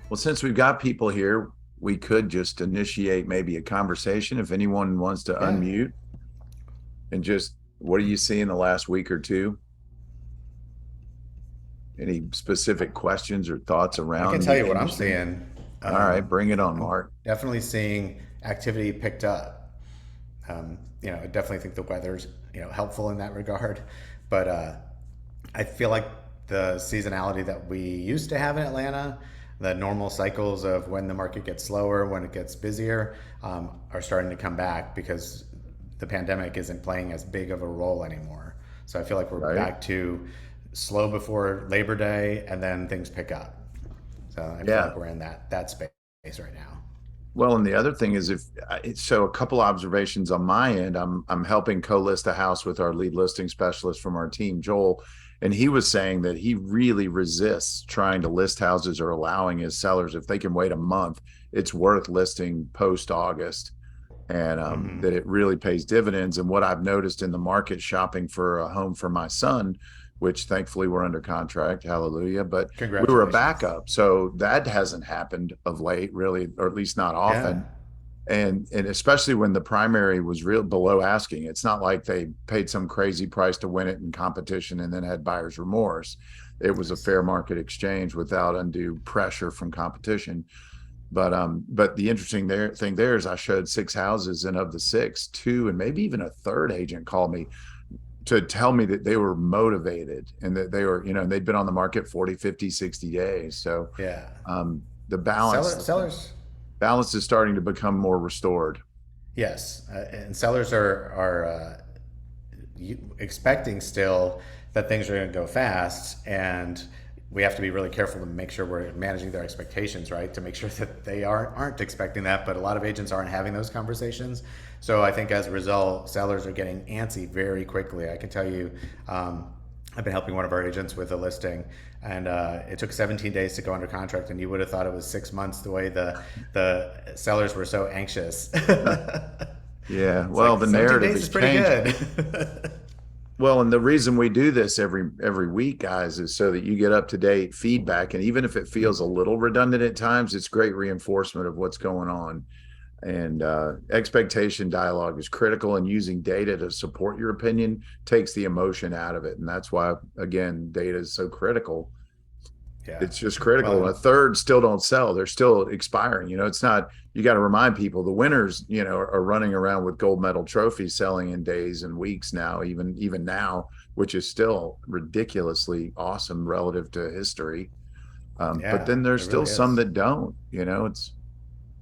Well, since we've got people here, we could just initiate maybe a conversation if anyone wants to Yeah, unmute and just what do you see in the last week or two? Any specific questions or thoughts I can around tell the you what I'm industry? seeing. All right, bring it on, I'm Mark. definitely seeing activity picked up. I definitely think the weather's helpful in that regard, but I feel like the seasonality that we used to have in Atlanta, the normal cycles of when the market gets slower, when it gets busier, are starting to come back because the pandemic isn't playing as big of a role anymore. So I feel like we're Right? back to slow before Labor Day, and then things pick up. So I feel Yeah. like we're in that space right now. Well, and the other thing is so a couple observations on my end. I'm helping co-list a house with our lead listing specialist from our team, Joel, and he was saying that he really resists trying to list houses or allowing his sellers if they can wait a month, it's worth listing post August, and that it really pays dividends. And what I've noticed in the market shopping for a home for my son, which thankfully we're under contract, hallelujah, but we were a Congratulations. backup. So that hasn't happened of late, really, or at least not Yeah. often. And especially when the primary was real below asking. It's not like they paid some crazy price to win it in competition and then had buyer's remorse. It was a Nice. fair market exchange without undue pressure from competition. But the interesting thing there is I showed six houses, and of the six, two and maybe even a third agent called me to tell me that they were motivated and that they were, they'd been on the market 40, 50, 60 days. So Yeah. the balance Sellers. balance is starting to become more restored. Yes, and sellers are expecting still that things are going to go fast, and we have to be really careful to make sure we're managing their expectations, right? To make sure that they aren't expecting that, but a lot of agents aren't having those conversations. So I think as a result, sellers are getting antsy very quickly. I can tell you, I've been helping one of our agents with a listing, and it took 17 days to go under contract, and you would have thought it was 6 months the way the sellers were so anxious. Yeah. It's Well, like the 17 narrative days is is pretty changing. good. Well, and the reason we do this every week, guys, is so that you get up to date feedback. And even if it feels a little redundant at times, it's great reinforcement of what's going on. And expectation dialogue is critical, and using data to support your opinion takes the emotion out of it. And that's why, again, data is so critical. Yeah. It's just Well, critical. And a and third still don't sell. They're still expiring. It's not, you got to remind people the winners, are running around with gold medal trophies selling in days and weeks now, even now, which is still ridiculously awesome relative to history. But yeah, then there's it still really some is. that don't,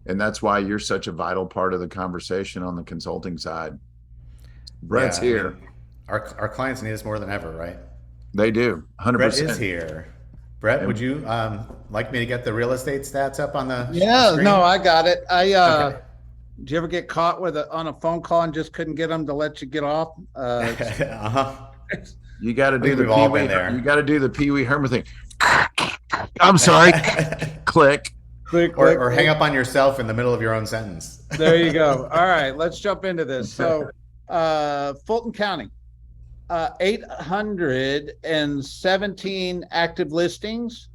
and that's why you're such a vital part of the conversation on the consulting side. Brett's Yeah, I here. mean, our clients need us more than ever, right? They do Brett is 100%. here. Brett, would And you like me to get the real estate stats up on the Yeah, no, screen? I got it. Okay. Did you ever get caught on a phone call and just couldn't get them to let you get off? Uh-huh. you got to I do think the we've Pee all Wee. been You there. got to do the Pee Wee Herman thing. I'm sorry. Click. Click, or, click, or hang click. up on yourself in the middle of your own sentence. There you go. All right, let's jump into this. So, Fulton County, 817 active listings.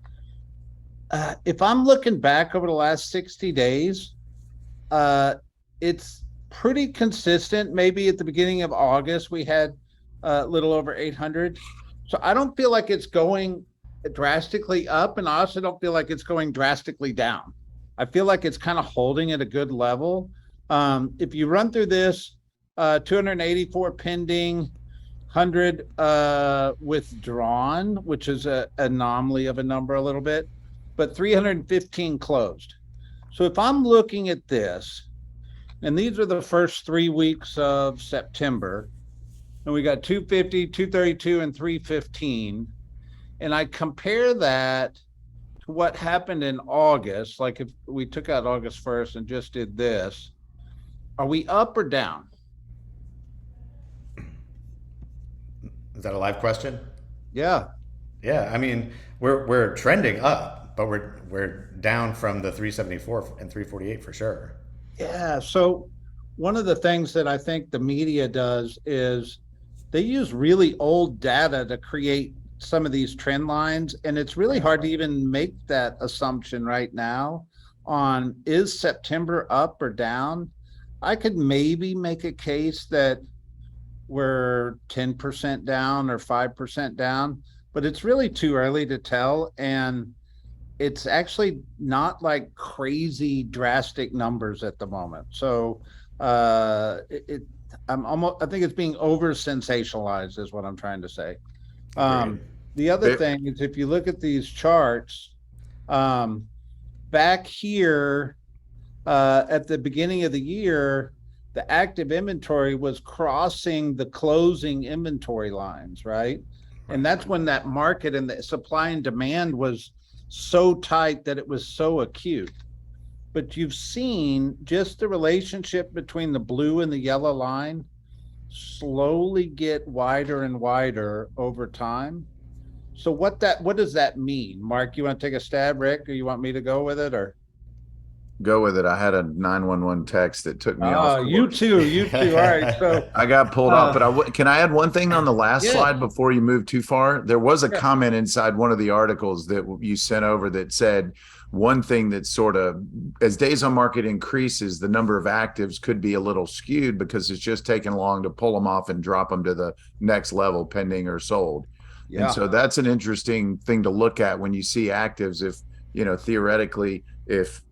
If I'm looking back over the last 60 days, uh, it's pretty consistent. Maybe at the beginning of August, we had a little over 800. So I don't feel like it's going drastically up, and I also don't feel like it's going drastically down. I feel like it's kind of holding at a good level. If you run through this, 284 pending, 100 withdrawn, which is an anomaly of a number a little bit, but 315 closed. So if I'm looking at this, and these are the first 3 weeks of September, and we got 250, 232, and 315, and I compare that to what happened in August, like if we took out August 1st and just did this, are we up or down? Is that a live question? Yeah. Yeah, I mean, we're trending up, but we're down from the 374 and 348 for sure. Yeah. So one of the things that I think the media does is they use really old data to create some of these trend lines, and it's really hard to even make that assumption right now on is September up or down. I could maybe make a case that we're 10% down or 5% down, but it's really too early to tell. And it's actually not like crazy drastic numbers at the moment. So I think it's being over sensationalized is what I'm trying to say. The other thing is, if you look at these charts, back here at the beginning of the year, the active inventory was crossing the closing inventory lines, right? And that's when that market and the supply and demand was so tight that it was so acute. But you've seen just the relationship between the blue and the yellow line slowly get wider and wider over time. So what does that mean? Mark, you want to take a stab, Rick, or you want me to go with it, or? Go with it. I had a 911 text that took me off course. You too. All right. So I got pulled off, but can I add one thing on the last Yeah. slide before you move too far? There was a comment inside one of the articles that you sent over that said one thing that sort of, as days on market increases, the number of actives could be a little skewed because it's just taking long to pull them off and drop them to the next level, pending or sold. Yeah. And so that's an interesting thing to look at when you see actives. If, theoretically, if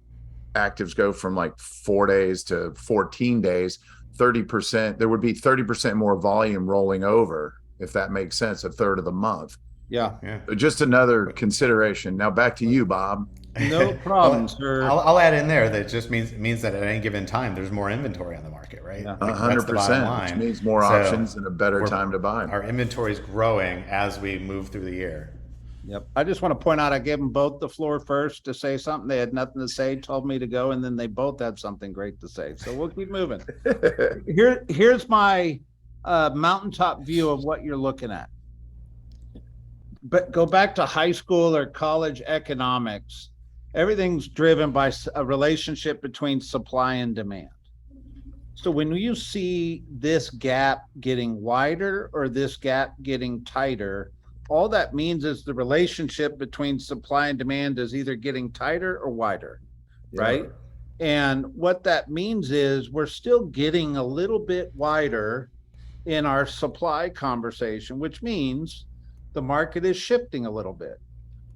actives go from like 4 days to 14 days, 30%, there would be 30% more volume rolling over, if that makes sense, a third of the month. Yeah. Just another consideration. Now back to you, Bob. No problem, sir. I'll add in there that it just means that at any given time there's more inventory on the market, right? Yeah. 100%, which means more options and a better time to buy. Our inventory is growing as we move through the year. Yep. I just want to point out, I gave them both the floor first to say something. They had nothing to say, told me to go, and then they both had something great to say. So we'll keep moving. Here's my mountaintop view of what you're looking at. But go back to high school or college economics. Everything's driven by a relationship between supply and demand. So when you see this gap getting wider or this gap getting tighter, all that means is the relationship between supply and demand is either getting tighter or wider, right? And what that means is we're still getting a little bit wider in our supply conversation, which means the market is shifting a little bit.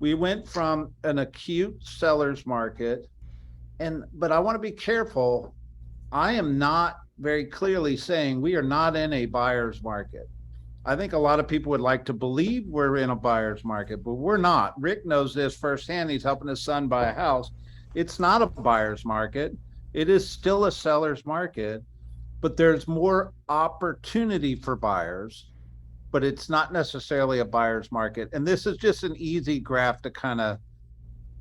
We went from an acute seller's market, but I want to be careful. I am not very clearly saying we are not in a buyer's market. I think a lot of people would like to believe we're in a buyer's market, but we're not. Rick knows this firsthand. He's helping his son buy a house. It's not a buyer's market. It is still a seller's market, but there's more opportunity for buyers, but it's not necessarily a buyer's market. And this is just an easy graph to kind of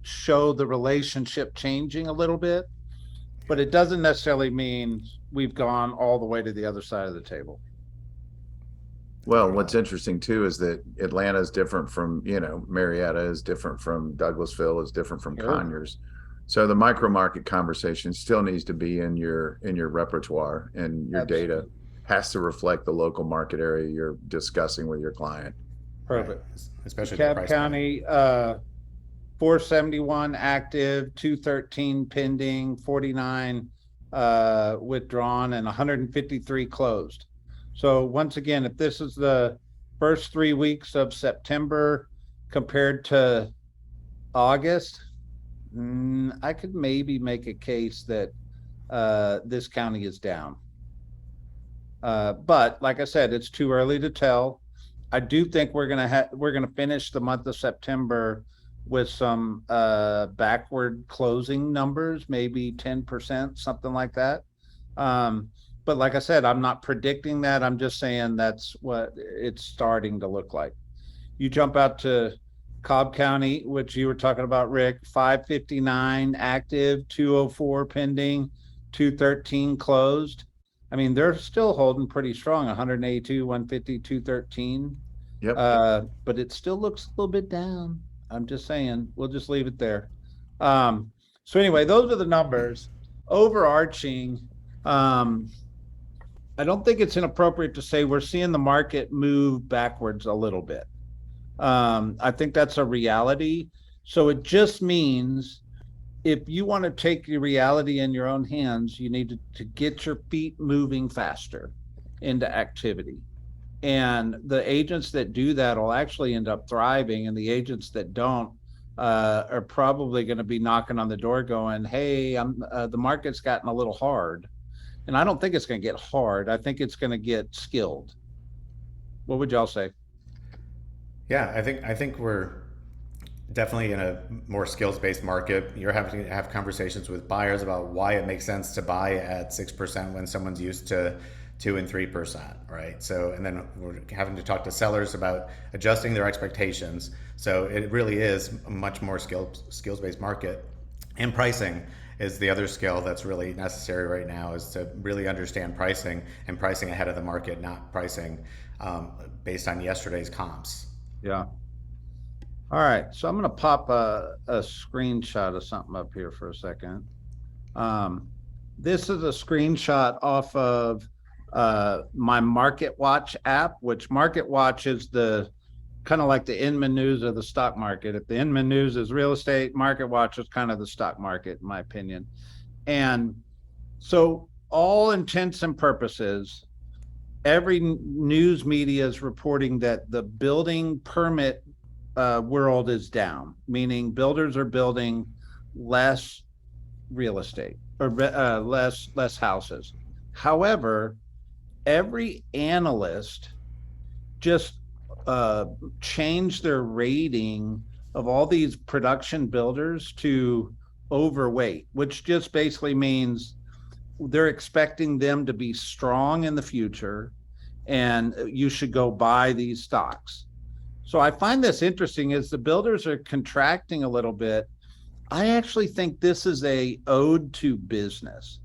show the relationship changing a little bit, but it doesn't necessarily mean we've gone all the way to the other side of the table. Well, what's interesting too is that Atlanta is different from, Marietta is different from Douglasville, is different from Conyers. So the micro market conversation still needs to be in your repertoire, and your data has to reflect the local market area you're discussing with your client. Perfect. Especially DeKalb County, 471 active, 213 pending, 49 withdrawn, and 153 closed. So once again, if this is the first 3 weeks of September compared to August, I could maybe make a case that this county is down. But like I said, it's too early to tell. I do think we're gonna finish the month of September with some backward closing numbers, maybe 10%, something like that. But like I said, I'm not predicting that. I'm just saying that's what it's starting to look like. You jump out to Cobb County, which you were talking about, Rick, 559 active, 204 pending, 213 closed. I mean, they're still holding pretty strong, 182, 150, 213. Yep. But it still looks a little bit down. I'm just saying, we'll just leave it there. So anyway, those are the numbers. Overarching, I don't think it's inappropriate to say we're seeing the market move backwards a little bit. I think that's a reality. So it just means if you want to take the reality in your own hands, you need to get your feet moving faster into activity. And the agents that do that will actually end up thriving, and the agents that don't are probably going to be knocking on the door going, hey, the market's gotten a little hard. And I don't think it's going to get hard. I think it's going to get skilled. What would y'all say? Yeah, I think we're definitely in a more skills-based market. You're having to have conversations with buyers about why it makes sense to buy at 6% when someone's used to 2 and 3%, right? So, and then we're having to talk to sellers about adjusting their expectations. So it really is a much more skills-based market. And pricing is the other skill that's really necessary right now, is to really understand pricing, and pricing ahead of the market, not pricing based on yesterday's comps. Yeah. All right. So I'm going to pop a screenshot of something up here for a second. This is a screenshot off of my Market Watch app, which Market Watch is the kind of like the Inman News of the stock market. If the Inman News is real estate, Market Watch is kind of the stock market, in my opinion. And so, all intents and purposes, every news media is reporting that the building permit world is down, meaning builders are building less real estate or less houses. However, every analyst just changed their rating of all these production builders to overweight, which just basically means they're expecting them to be strong in the future and you should go buy these stocks. So I find this interesting as the builders are contracting a little bit. I actually think this is a ode to business,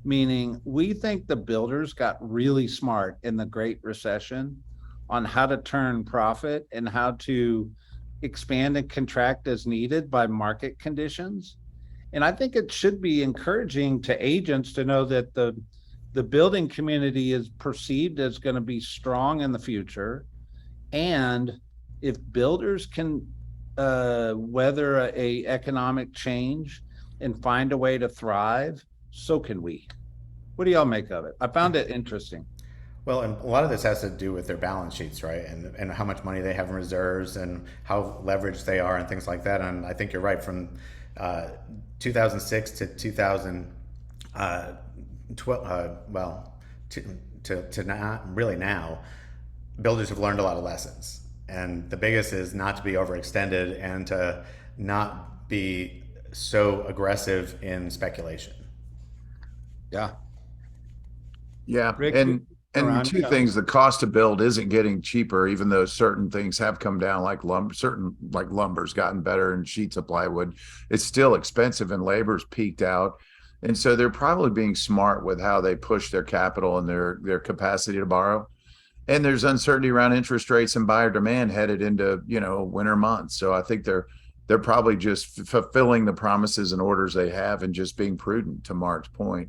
meaning we think the builders got really smart in the Great Recession on how to turn profit and how to expand and contract as needed by market conditions. And I think it should be encouraging to agents to know that the building community is perceived as going to be strong in the future. And if builders can weather a economic change and find a way to thrive, so can we. What do y'all make of it? I found it interesting. Well, and a lot of this has to do with their balance sheets, right? And how much money they have in reserves and how leveraged they are and things like that. And I think you're right. From 2006 to 2012, well, to not really now, builders have learned a lot of lessons. And the biggest is not to be overextended and to not be so aggressive in speculation. Yeah. Yeah. Rick, And around two things, the cost to build isn't getting cheaper, even though certain things have come down, like lumber's gotten better and sheets of plywood. It's still expensive and labor's peaked out. And so they're probably being smart with how they push their capital and their capacity to borrow. And there's uncertainty around interest rates and buyer demand headed into, winter months. So I think they're probably just fulfilling the promises and orders they have and just being prudent, to Mark's point.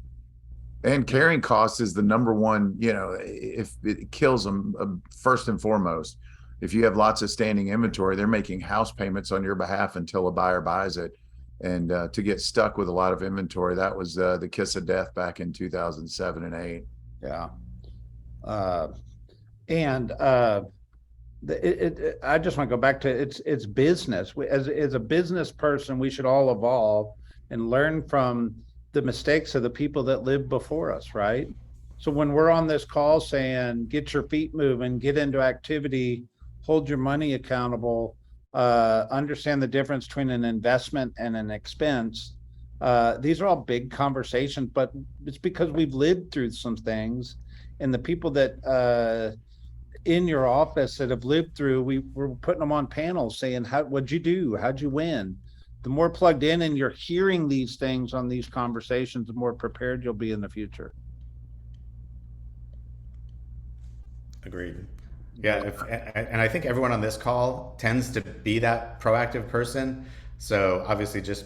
And carrying costs is the number one, if it kills them first and foremost. If you have lots of standing inventory, they're making house payments on your behalf until a buyer buys it. And to get stuck with a lot of inventory, that was the kiss of death back in 2007 and 8. Yeah. And I just want to go back to it's business. As a business person, we should all evolve and learn from the mistakes of the people that lived before us, right? So when we're on this call saying, get your feet moving, get into activity, hold your money accountable, understand the difference between an investment and an expense. These are all big conversations, but it's because we've lived through some things, and the people that in your office that have lived through, we're putting them on panels saying, what'd you do? How'd you win? The more plugged in and you're hearing these things on these conversations, the more prepared you'll be in the future. Agreed. Yeah, and I think everyone on this call tends to be that proactive person. So obviously, just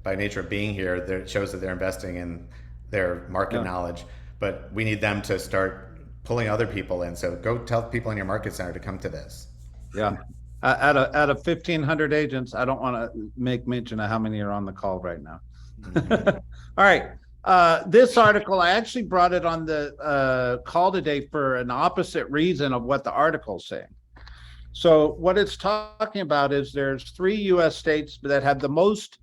by nature of being here, it shows that they're investing in their market knowledge. But we need them to start pulling other people in. So go tell people in your market center to come to this. Yeah, Out of 1,500 agents, I don't want to make mention of how many are on the call right now. All right. This article, I actually brought it on the call today for an opposite reason of what the article's saying. So what it's talking about is there's 3 U.S. states that have the most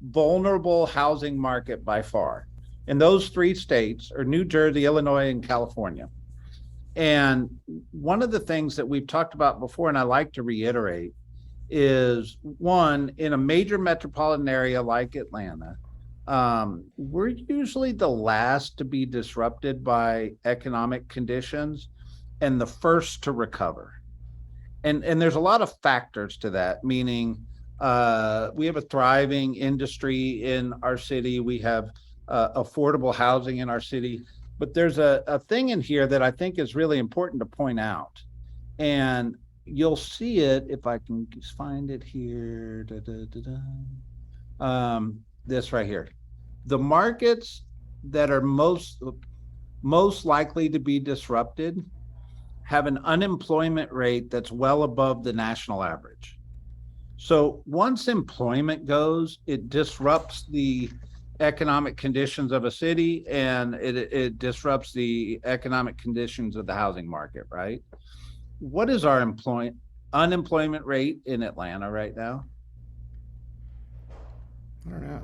vulnerable housing market by far. And those 3 states are New Jersey, Illinois, and California. And one of the things that we've talked about before, and I like to reiterate, is one, in a major metropolitan area like Atlanta, we're usually the last to be disrupted by economic conditions and the first to recover. And there's a lot of factors to that, meaning we have a thriving industry in our city. We have affordable housing in our city. But there's a thing in here that I think is really important to point out. And you'll see it if I can just find it here. This right here. The markets that are most likely to be disrupted have an unemployment rate that's well above the national average. So once employment goes, it disrupts the economic conditions of a city, and it disrupts the economic conditions of the housing market, right? What is our unemployment rate in Atlanta right now? I don't know.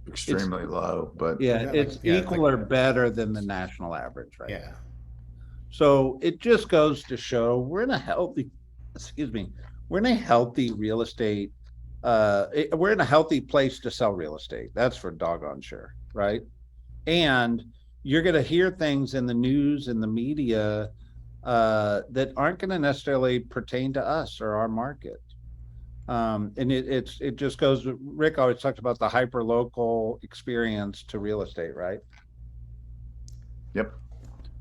Extremely low, but yeah, it's equal or better than the national average, right? Yeah. So it just goes to show we're in a healthy real estate. We're in a healthy place to sell real estate. That's for doggone sure, right? And you're going to hear things in the news and the media that aren't going to necessarily pertain to us or our market. And it just goes. Rick always talks about the hyper local experience to real estate, right? Yep.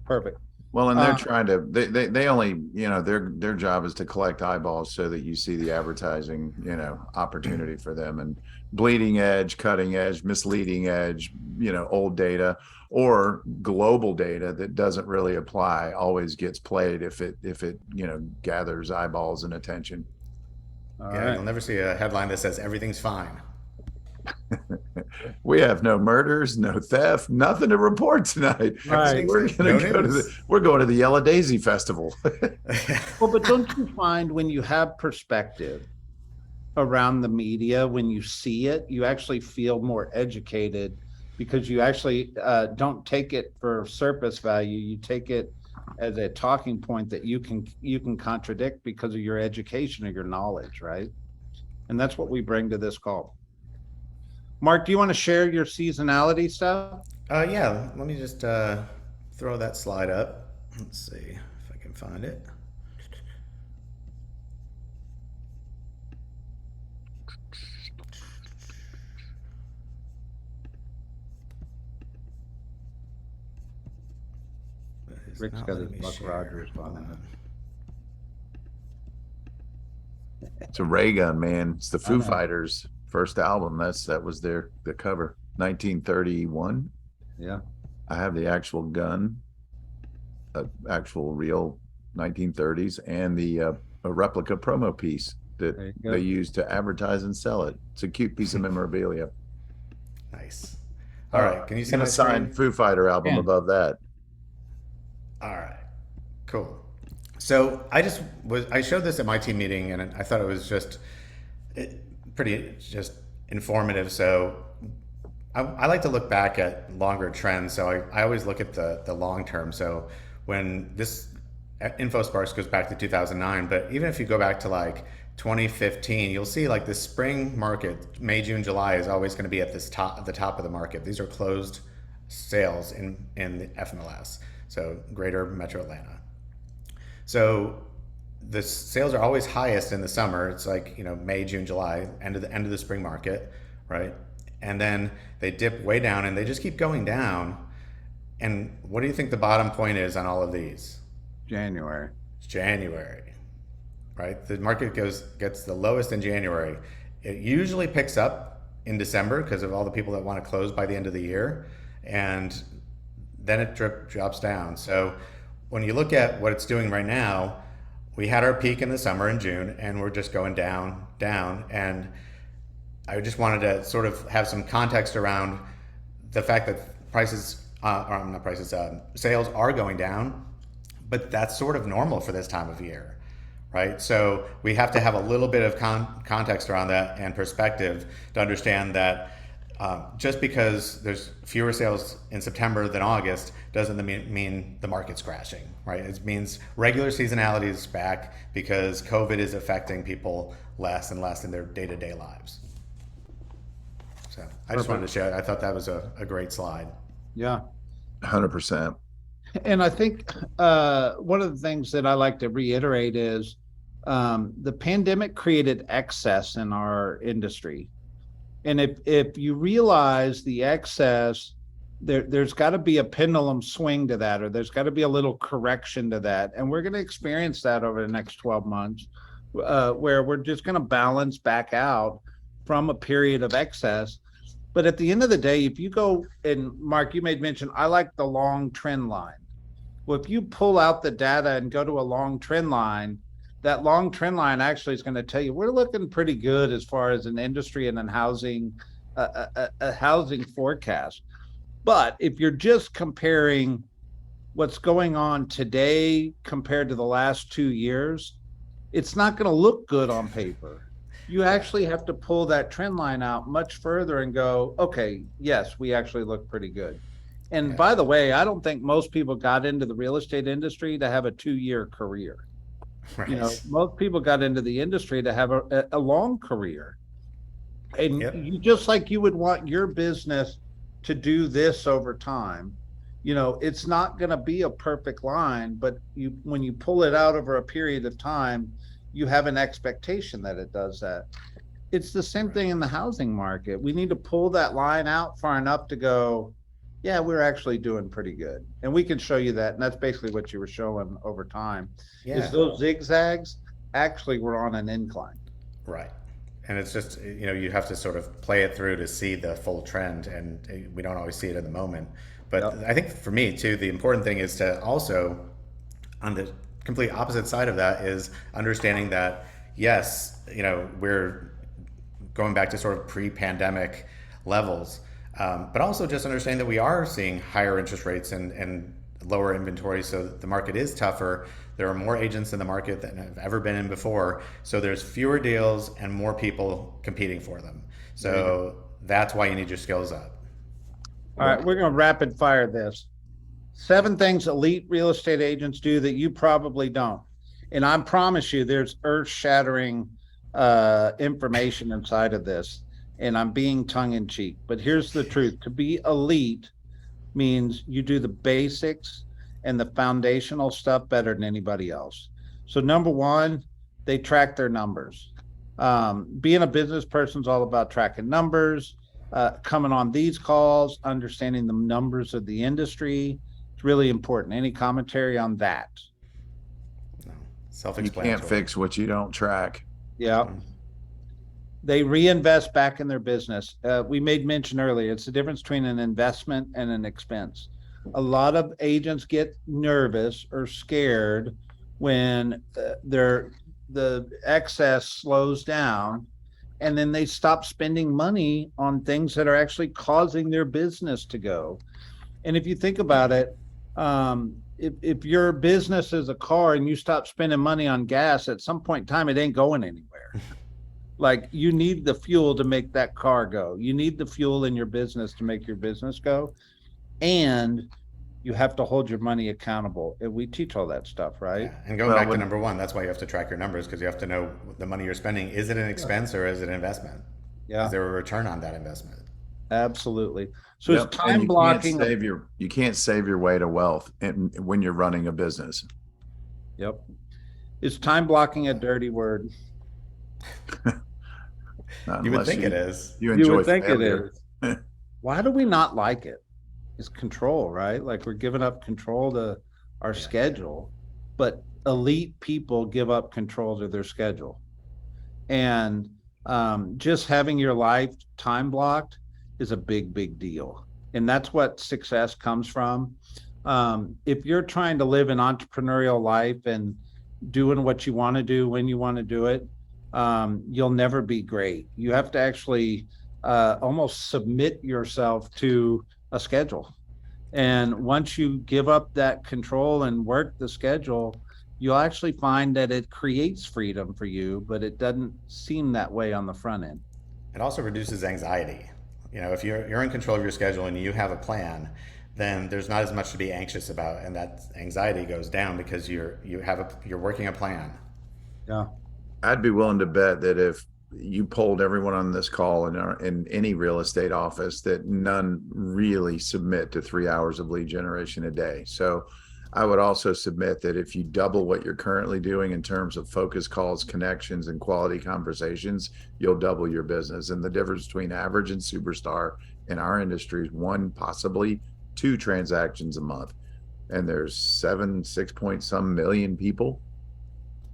Perfect. Well, and they're trying to, they only, their job is to collect eyeballs so that you see the advertising, opportunity for them, and bleeding edge, cutting edge, misleading edge, old data or global data that doesn't really apply always gets played if it gathers eyeballs and attention. All right. You'll never see a headline that says everything's fine. We have no murders, no theft, nothing to report tonight. Right. We're going to the Yellow Daisy Festival. Well, but don't you find when you have perspective around the media, when you see it, you actually feel more educated because you actually don't take it for surface value. You take it as a talking point that you can contradict because of your education or your knowledge, right? And that's what we bring to this call. Mark, do you want to share your seasonality stuff? Yeah, let me just throw that slide up. Let's see if I can find it. Rick's got his Buck Rogers on it. It's a ray gun, man. It's the Foo Fighters' first album. That was the cover, 1931. Yeah, I have the actual gun, actual real 1930s, and the a replica promo piece that they used to advertise and sell it. It's a cute piece of memorabilia. Nice. All right, can you see and my a signed Foo Fighter album above that? All right, cool. So I showed this at my team meeting, and I thought it was just pretty informative. So I like to look back at longer trends. So I always look at the long term. So when this InfoSparks goes back to 2009, but even if you go back to like 2015, you'll see like the spring market, May, June, July is always going to be at the top of the market. These are closed sales in the FMLS. So Greater Metro Atlanta. So the sales are always highest in the summer. It's like, May, June, July, end of the spring market, right? And then they dip way down and they just keep going down. And what do you think the bottom point is on all of these? January. It's January, right? The market gets the lowest in January. It usually picks up in December because of all the people that want to close by the end of the year. And then it drops down. So when you look at what it's doing right now, we had our peak in the summer in June, and we're just going down, down. And I just wanted to sort of have some context around the fact that prices, or not prices, sales are going down, but that's sort of normal for this time of year, right? So we have to have a little bit of context around that and perspective to understand that just because there's fewer sales in September than August doesn't mean the market's crashing, right? It means regular seasonality is back because COVID is affecting people less and less in their day-to-day lives. So I just wanted to share. I thought that was a great slide. Yeah. 100%. And I think one of the things that I like to reiterate is the pandemic created excess in our industry. And if you realize the excess, there's got to be a pendulum swing to that, or there's got to be a little correction to that. And we're going to experience that over the next 12 months, where we're just going to balance back out from a period of excess. But at the end of the day, if you go, and Mark, you made mention, I like the long trend line. Well, if you pull out the data and go to a long trend line, that long trend line actually is going to tell you we're looking pretty good as far as an industry and an housing, a housing forecast. But if you're just comparing what's going on today compared to the last 2 years, it's not going to look good on paper. You actually have to pull that trend line out much further and go, okay, yes, we actually look pretty good. And by the way, I don't think most people got into the real estate industry to have a 2-year career. Right. You know, most people got into the industry to have a long career. And you, just like you would want your business to do this over time, you know, it's not going to be a perfect line, but when you pull it out over a period of time, you have an expectation that it does that. It's the same thing in the housing market. We need to pull that line out far enough to go, yeah, we're actually doing pretty good. And we can show you that. And that's basically what you were showing over time. Is those zigzags actually were on an incline. Right. And it's just, you know, you have to sort of play it through to see the full trend, and we don't always see it in the moment. But I think for me too, the important thing is to also, on the complete opposite side of that, is understanding that, yes, you know, we're going back to sort of pre-pandemic levels, but also just understanding that we are seeing higher interest rates and lower inventory, so the market is tougher. There are more agents in the market than have ever been in before, so there's fewer deals and more people competing for them. So that's why you need your skills up. All right, we're going to rapid fire this. 7 things elite real estate agents do that you probably don't. And I promise you there's earth-shattering information inside of this. And I'm being tongue-in-cheek. But here's the truth. To be elite means you do the basics and the foundational stuff better than anybody else. So number 1, they track their numbers. Being a business person is all about tracking numbers, coming on these calls, understanding the numbers of the industry. It's really important. Any commentary on that? No. You Self-explanatory. can't fix what you don't track. Yeah. They reinvest back in their business. We made mention earlier, it's the difference between an investment and an expense. A lot of agents get nervous or scared when the excess slows down, and then they stop spending money on things that are actually causing their business to go. And if you think about it, if your business is a car and you stop spending money on gas, at some point in time, it ain't going anywhere. Like, you need the fuel to make that car go. You need the fuel in your business to make your business go. And you have to hold your money accountable. And we teach all that stuff, right? Yeah. And going back to number 1, that's why you have to track your numbers, because you have to know the money you're spending. Is it an expense or is it an investment? Yeah. Is there a return on that investment? Absolutely. So it's time you blocking. You can't save your way to wealth when you're running a business. Yep. Is time blocking a dirty word? You would think it is. You enjoy would think failure. it is. Why do we not like it? It's control, right? Like, we're giving up control to our schedule, but elite people give up control to their schedule. And just having your life time blocked is a big, big deal. And that's what success comes from. If you're trying to live an entrepreneurial life and doing what you want to do when you want to do it, you'll never be great. You have to actually almost submit yourself to a schedule. And once you give up that control and work the schedule, you'll actually find that it creates freedom for you, but it doesn't seem that way on the front end. It also reduces anxiety. You know, if you're in control of your schedule and you have a plan, then there's not as much to be anxious about, and that anxiety goes down because you're working a plan. Yeah. I'd be willing to bet that if you polled everyone on this call in any real estate office, that none really submit to 3 hours of lead generation a day. So I would also submit that if you double what you're currently doing in terms of focus calls, connections, and quality conversations, you'll double your business. And the difference between average and superstar in our industry is one, possibly two transactions a month. And there's 6 point some million people.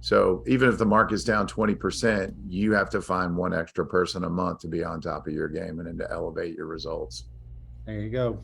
So even if the market's down 20%, you have to find one extra person a month to be on top of your game and to elevate your results. There you go.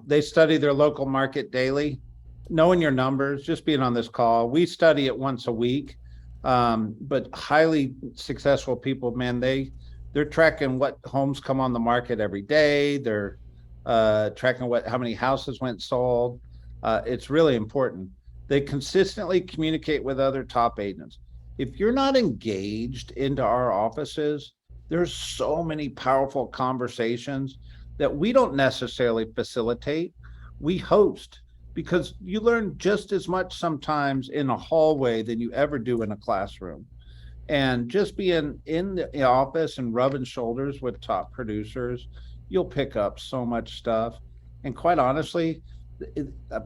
They study their local market daily, knowing your numbers, just being on this call. We study it once a week. But highly successful people, man, they're tracking what homes come on the market every day. They're tracking how many houses went sold. It's really important. They consistently communicate with other top agents. If you're not engaged into our offices, there's so many powerful conversations that we don't necessarily facilitate. We host, because you learn just as much sometimes in a hallway than you ever do in a classroom. And just being in the office and rubbing shoulders with top producers, you'll pick up so much stuff. And quite honestly,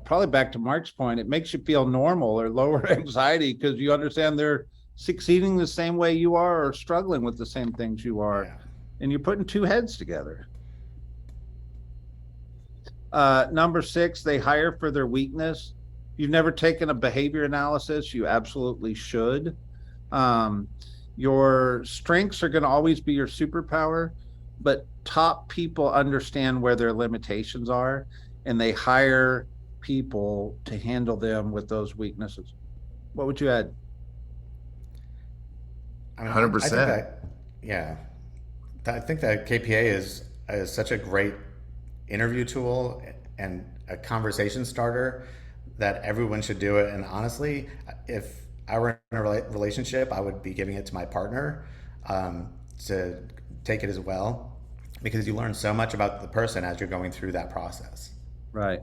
probably back to Mark's point, it makes you feel normal or lower anxiety because you understand they're succeeding the same way you are or struggling with the same things you are. Yeah. And you're putting two heads together. Number 6, they hire for their weakness. If you've never taken a behavior analysis, you absolutely should. Your strengths are going to always be your superpower, but top people understand where their limitations are, and they hire people to handle them with those weaknesses. What would you add? I mean, 100%. Yeah, I think that KPA is such a great interview tool and a conversation starter that everyone should do it. And honestly, if I were in a relationship, I would be giving it to my partner to take it as well, because you learn so much about the person as you're going through that process. Right.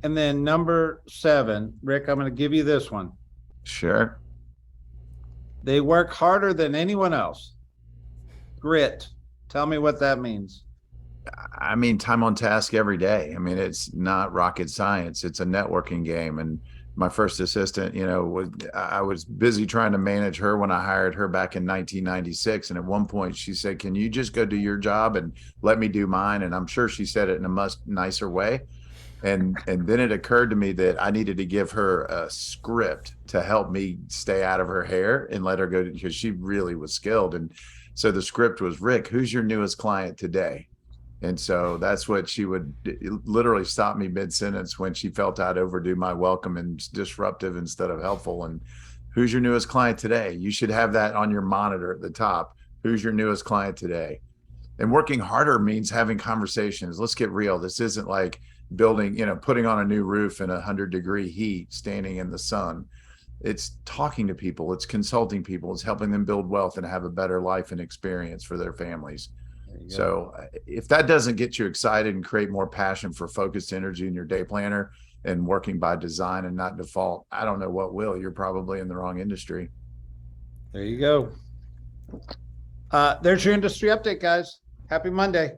And then number 7, Rick, I'm going to give you this one. Sure. They work harder than anyone else. Grit. Tell me what that means. I mean, time on task every day. I mean, it's not rocket science. It's a networking game. And my first assistant, I was busy trying to manage her when I hired her back in 1996. And at one point she said, "Can you just go do your job and let me do mine?" And I'm sure she said it in a much nicer way. And then it occurred to me that I needed to give her a script to help me stay out of her hair and let her go, because she really was skilled. And so the script was, "Rick, who's your newest client today?" And so that's what she would literally stop me mid-sentence when she felt I'd overdo my welcome and disruptive instead of helpful. And "Who's your newest client today?" You should have that on your monitor at the top. "Who's your newest client today?" And working harder means having conversations. Let's get real. This isn't like building, putting on a new roof in 100-degree heat, standing in the sun. It's talking to people. It's consulting people. It's helping them build wealth and have a better life and experience for their families. So if that doesn't get you excited and create more passion for focused energy in your day planner and working by design and not default, I don't know what will. You're probably in the wrong industry. There you go. There's your industry update, guys. Happy Monday.